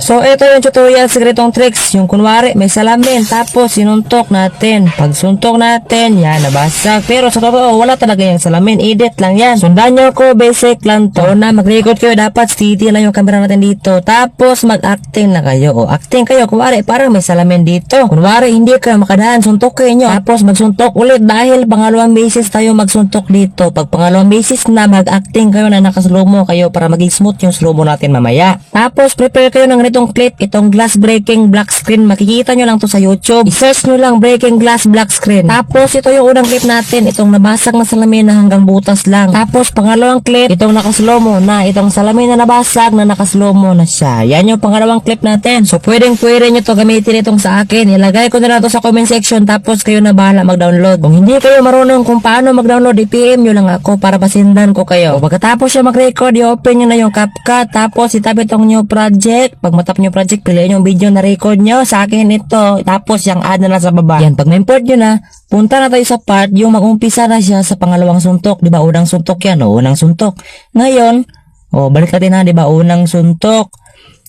So, ito yung tutorial sa ganitong tricks. Yung kunwari, may salamin, tapos sinuntok natin. Pag suntok natin, yan, nabasag. Pero sa totoo, wala talaga yung salamin. Edit lang yan. Sundan nyo ko, basic lang to. Na mag-record kayo, dapat steady lang yung camera natin dito. Tapos, mag-acting na kayo. O, acting kayo. Kunwari, parang may salamin dito. Kunwari, hindi kayo makadaan. Suntok kayo nyo. Tapos, magsuntok ulit dahil pangalawang basis tayo magsuntok dito. Pag pangalawang basis na, mag-acting kayo na nakaslow mo kayo para maging smooth yung slow mo natin mamaya. Tapos, prepare kayo ng ganitong clip, itong glass breaking black screen. Makikita nyo lang to sa YouTube. I-search nyo lang breaking glass black screen. Tapos ito yung unang clip natin, itong nabasag na salamin na hanggang butas lang. Tapos pangalawang clip, itong nakaslow mo na, itong salamin na nabasag na nakaslow mo na siya. Yan yung pangalawang clip natin. So pwede nyo to gamitin itong sa akin. Ilagay ko na lang to sa comment section, tapos kayo na bahala mag-download. Kung hindi kayo marunong kung paano mag-download, i-PM nyo lang ako para pasindan ko kayo. O pagkatapos siya mag-record, i-open nyo na yung CapCut, tapos itap itong new project. Pag matap nyo project, piliin yung video na record nyo. Sa akin ito. Tapos yung add na sa baba. Yan, pag ma-import nyo na, punta na tayo sa part yung mag-umpisa na siya sa pangalawang suntok. Diba? Unang suntok yan. O, unang suntok. Ngayon, balik natin ha. Diba? Unang suntok.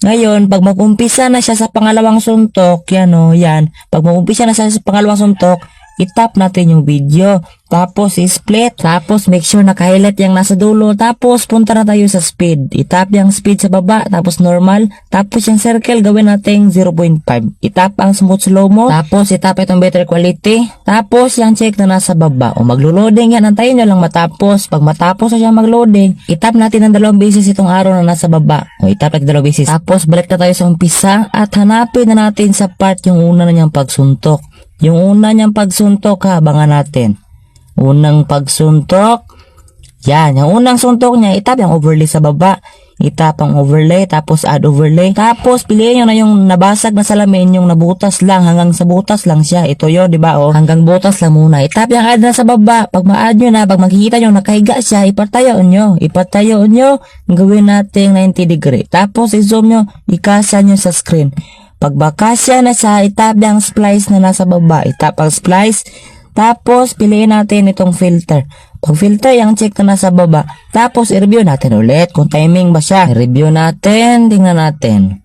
Ngayon, pag mag-umpisa na siya sa pangalawang suntok, yan yan. Pag mag-umpisa na siya sa pangalawang suntok, itap natin yung video. Tapos, i-split. Tapos, make sure naka-highlight yung nasa dulo. Tapos, punta na tayo sa speed. Itap yung speed sa baba. Tapos, normal. Tapos, yung circle, gawin natin 0.5. Itap ang smooth slow-mo. Tapos, itap itong better quality. Tapos, yung check na nasa baba. O, maglo-loading yan. Antayin nyo lang matapos. Pag matapos na siya mag-loading, itap natin ng 2 beses itong arrow na nasa baba. O, itap natin 2 beses. Tapos, balik na tayo sa umpisa. At hanapin na natin sa part yung una na niyang pagsuntok. Yung una niyang pagsuntok, abangan natin. Unang pagsuntok. Yan, yung unang suntok niya, itap yung overlay sa baba. Itap ang overlay, tapos add overlay. Tapos, piliin nyo na yung nabasag na salamin, yung nabutas lang, hanggang sa butas lang siya. Ito yun, di ba? Hanggang butas lang muna. Itap yung add na sa baba. Pag ma-add nyo na, pag makikita nyo nakahiga siya, ipatayo nyo. Ipatayo nyo, gawin natin 90 degree. Tapos, i-zoom nyo, ikasa nyo sa screen. Pag bakasya na siya, itap yung splice na nasa baba. Itap ang splice. Tapos, piliin natin itong filter. Pag filter, yung check na nasa baba. Tapos, i-review natin ulit kung timing ba siya. I-review natin, tingnan natin.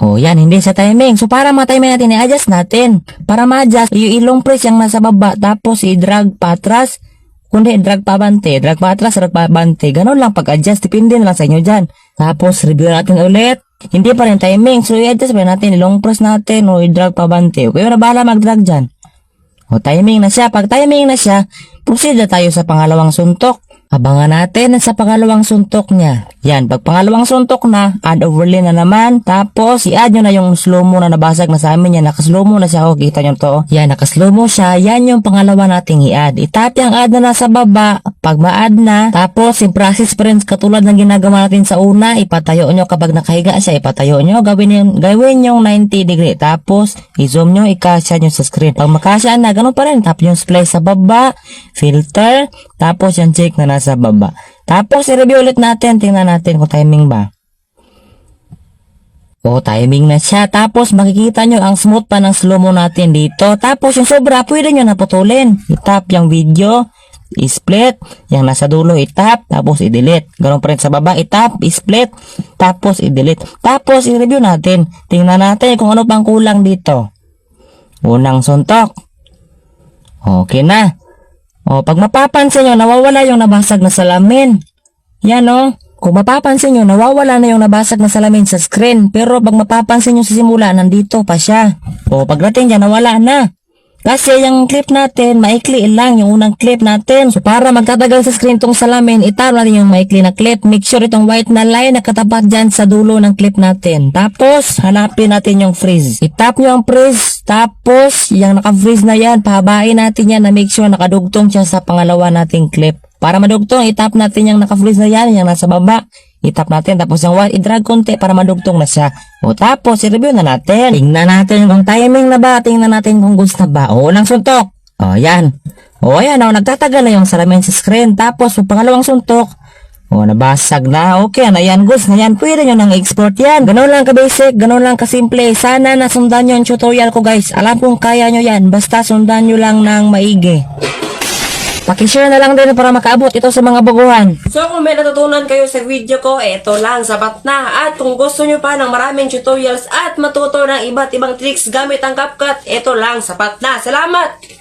Yan, hindi sa timing. So, para ma-timing natin, i-adjust natin. Para ma-adjust, yung ilong press yung nasa baba. Tapos, i-drag pa atras. Kundi, drag pa bante. Drag pa atras, drag pa bante. Ganun lang pag-adjust. Depende na lang sa inyo dyan. Tapos, review natin ulit. Hindi pa rin timing. So, i-adjust pa natin. Ilong press natin o i-drag pa bante. Okay, na bahala mag-drag dyan. Timing na siya. Pag timing na siya, proceed na tayo sa pangalawang suntok. Abangan natin sa pangalawang suntok niya. Yan, pag pangalawang suntok na, add overlay na naman. Tapos, i-add nyo na yung slow-mo na nabasag na sa amin. Yan, nakaslow-mo na siya. Kita nyo to. Yan, nakaslow-mo siya. Yan yung pangalawa nating i-add. Itap yung add na nasa baba. Pag ma-add na, tapos, yung process pa rin katulad ng ginagawa natin sa una, ipatayo nyo kapag nakahiga siya. Ipatayo nyo, gawin yung 90 degree. Tapos, i-zoom nyo, ikasya nyo sa screen. Pag makasya na, ganun pa rin. Tap yung splice sa baba, filter, tapos yung check na nasa baba. Tapos, i-review ulit natin. Tingnan natin kung timing ba. Timing na siya. Tapos, makikita nyo ang smooth pa ng slow-mo natin dito. Tapos, yung sobra, pwede nyo naputulin. Itap yung video, i-split. Yung nasa dulo, itap. Tapos, i-delete. Ganun pa rin sa baba, itap, i-split. Tapos, i-delete. Tapos, i-review natin. Tingnan natin kung ano pang kulang dito. Unang suntok. Okay na. Pag mapapansin nyo, nawawala yung nabasag na salamin. Yan Kung mapapansin nyo, nawawala na yung nabasag na salamin sa screen. Pero pag mapapansin nyo sa simula, nandito pa siya. Pagdating dyan, nawala na. Kasi yung clip natin, maikli lang yung unang clip natin. So para magtatagal sa screen tong salamin, itaro natin yung maikli na clip. Make sure itong white na line nakatapat dyan sa dulo ng clip natin. Tapos, hanapin natin yung freeze. Itap nyo ang freeze. Tapos, yung naka-freeze na yan, pahabain natin yan na make sure nakadugtong siya sa pangalawa nating clip. Para madugtong, itap natin yung naka-freeze na yan, yung nasa baba. Itap natin, tapos yung white, i-drag konti para madugtong na siya. Tapos, i-review na natin. Tingnan natin kung timing na ba, tingnan natin kung gusto ba. Unang suntok. Yan. Ayan, nagtatagal na yung salamin sa screen. Tapos, yung pangalawang suntok. Nabasag na. Okay, yan, goods na yan. Pwede nyo nang export yan. Ganun lang ka-basic, ganun lang ka-simple. Sana nasundan nyo yung tutorial ko, guys. Alam kong kaya nyo yan. Basta sundan nyo lang ng maigi. Pakishare na lang din para makaabot ito sa mga baguhan. So kung may natutunan kayo sa video ko, ito lang, sapat na. At kung gusto nyo pa ng maraming tutorials at matuto ng iba't ibang tricks gamit ang CapCut, ito lang, sapat na. Salamat!